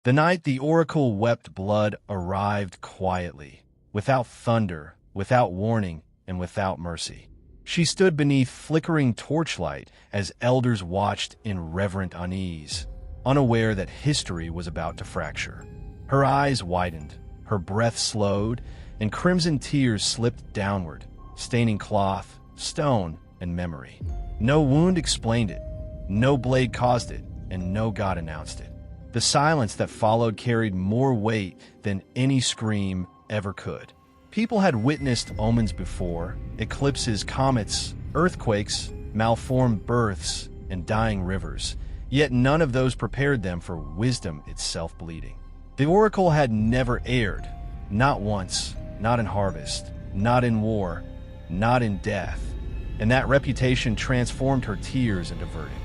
The night the oracle wept blood arrived quietly, without thunder, without warning, and without mercy. She stood beneath flickering torchlight as elders watched in reverent unease, unaware that history was about to fracture. Her eyes widened, her breath slowed, and crimson tears slipped downward, staining cloth, stone, and memory. No wound explained it, no blade caused it, and no god announced it. The silence that followed carried more weight than any scream ever could. People had witnessed omens before: eclipses, comets, earthquakes, malformed births, and dying rivers. Yet none of those prepared them for wisdom itself bleeding. The oracle had never erred, not once, not in harvest, not in war, not in death. And that reputation transformed her tears into verdict.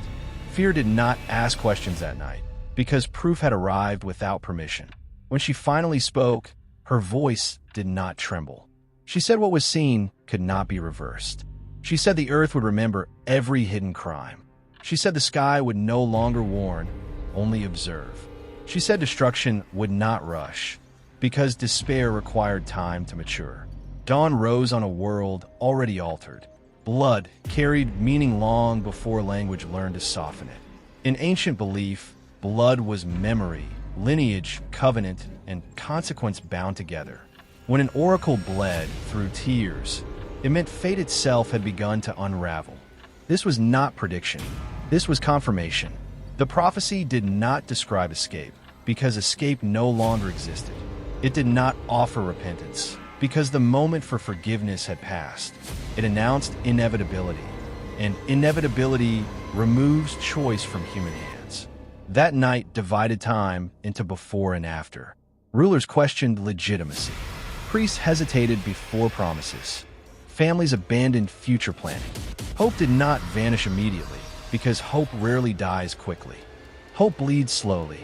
Fear did not ask questions that night, because proof had arrived without permission. When she finally spoke, her voice did not tremble. She said what was seen could not be reversed. She said the earth would remember every hidden crime. She said the sky would no longer warn, only observe. She said destruction would not rush, because despair required time to mature. Dawn rose on a world already altered. Blood carried meaning long before language learned to soften it. In ancient belief, blood was memory, lineage, covenant, and consequence bound together. When an oracle bled through tears, it meant fate itself had begun to unravel. This was not prediction. This was confirmation. The prophecy did not describe escape, because escape no longer existed. It did not offer repentance, because the moment for forgiveness had passed. It announced inevitability, and inevitability removes choice from human hands. That night divided time into before and after. Rulers questioned legitimacy. Priests hesitated before promises. Families abandoned future planning. Hope did not vanish immediately, because hope rarely dies quickly. Hope bleeds slowly.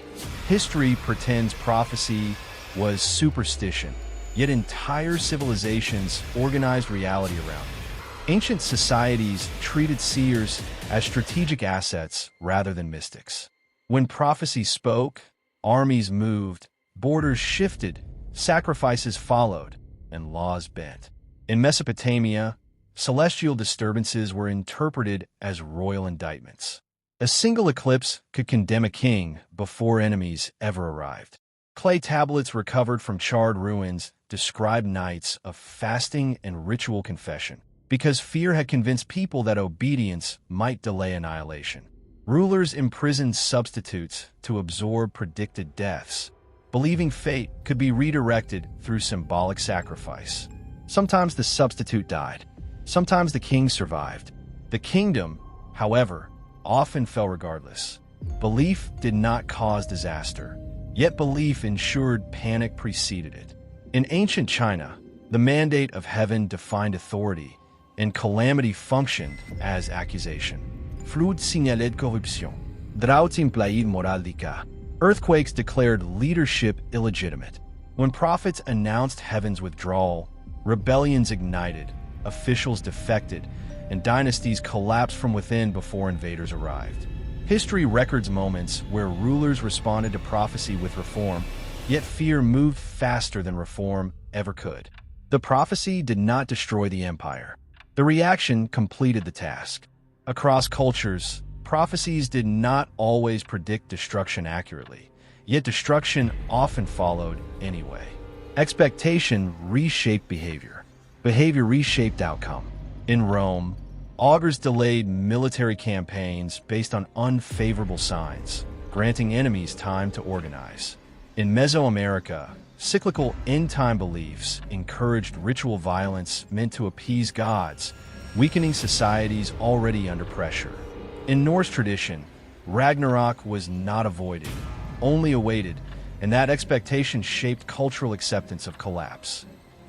History pretends prophecy was superstition, yet entire civilizations organized reality around it. Ancient societies treated seers as strategic assets rather than mystics. When prophecy spoke, armies moved, borders shifted, sacrifices followed, and laws bent. In Mesopotamia, celestial disturbances were interpreted as royal indictments. A single eclipse could condemn a king before enemies ever arrived. Clay tablets recovered from charred ruins described nights of fasting and ritual confession, because fear had convinced people that obedience might delay annihilation. Rulers imprisoned substitutes to absorb predicted deaths, believing fate could be redirected through symbolic sacrifice. Sometimes the substitute died. Sometimes the king survived. The kingdom, however, often fell regardless. Belief did not cause disaster, yet belief ensured panic preceded it. In ancient China, the mandate of heaven defined authority, and calamity functioned as accusation. Flood signalait corruption. Droughts implied moralica. Earthquakes declared leadership illegitimate. When prophets announced heaven's withdrawal, rebellions ignited, officials defected, and dynasties collapsed from within before invaders arrived. History records moments where rulers responded to prophecy with reform, yet fear moved faster than reform ever could. The prophecy did not destroy the empire. The reaction completed the task. Across cultures, prophecies did not always predict destruction accurately, yet destruction often followed anyway. Expectation reshaped behavior. Behavior reshaped outcome. In Rome, augurs delayed military campaigns based on unfavorable signs, granting enemies time to organize. In Mesoamerica, cyclical end-time beliefs encouraged ritual violence meant to appease gods, weakening societies already under pressure. In Norse tradition, Ragnarok was not avoided, only awaited, and that expectation shaped cultural acceptance of collapse.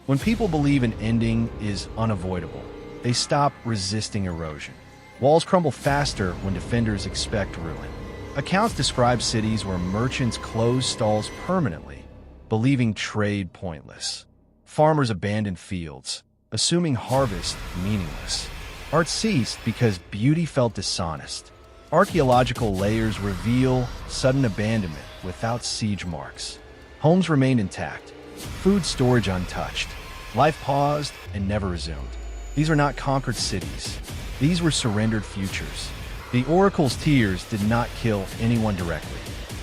When people believe an ending is unavoidable, they stop resisting erosion. Walls crumble faster when defenders expect ruin. Accounts describe cities where merchants closed stalls permanently, believing trade pointless. Farmers abandoned fields, assuming harvest meaningless. Art ceased because beauty felt dishonest. Archaeological layers reveal sudden abandonment, without siege marks. Homes remained intact, food storage untouched. Life paused and never resumed. These are not conquered cities. These were surrendered futures. The oracle's tears did not kill anyone directly.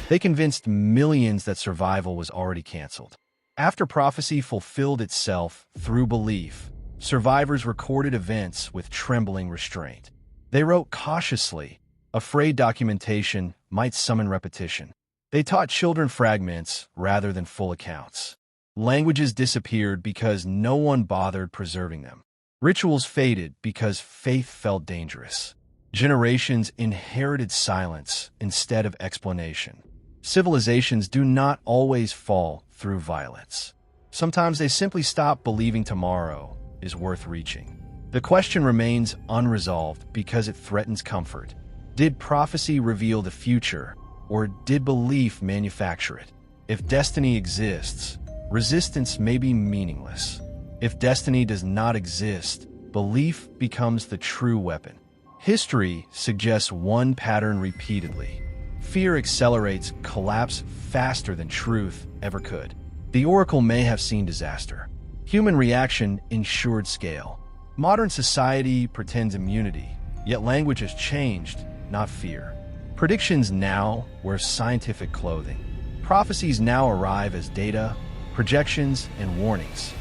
They convinced millions that survival was already canceled. After prophecy fulfilled itself through belief, survivors recorded events with trembling restraint. They wrote cautiously, afraid documentation might summon repetition. They taught children fragments rather than full accounts. Languages disappeared because no one bothered preserving them. Rituals faded because faith felt dangerous. Generations inherited silence instead of explanation. Civilizations do not always fall through violence. Sometimes they simply stop believing tomorrow is worth reaching. The question remains unresolved because it threatens comfort. Did prophecy reveal the future, or did belief manufacture it? If destiny exists, resistance may be meaningless. If destiny does not exist, belief becomes the true weapon. History suggests one pattern repeatedly. Fear accelerates collapse faster than truth ever could. The oracle may have seen disaster. Human reaction ensured scale. Modern society pretends immunity, yet language has changed, not fear. Predictions now wear scientific clothing. Prophecies now arrive as data, projections, and warnings.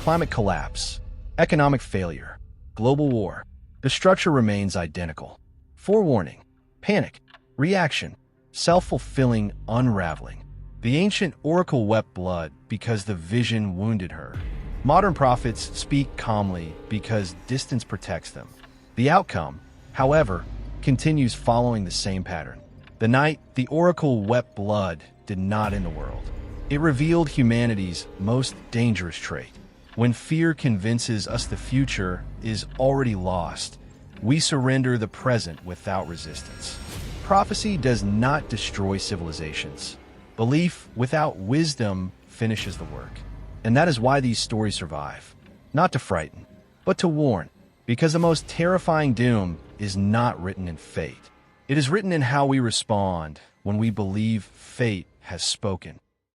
Climate collapse, economic failure, global war. The structure remains identical. Forewarning, panic, reaction, self-fulfilling unraveling. The ancient oracle wept blood because the vision wounded her. Modern prophets speak calmly because distance protects them. The outcome, however, continues following the same pattern. The night the oracle wept blood did not end the world. It revealed humanity's most dangerous trait. When fear convinces us the future is already lost, we surrender the present without resistance. Prophecy does not destroy civilizations. Belief without wisdom finishes the work. And that is why these stories survive. Not to frighten, but to warn. Because the most terrifying doom is not written in fate. It is written in how we respond when we believe fate has spoken.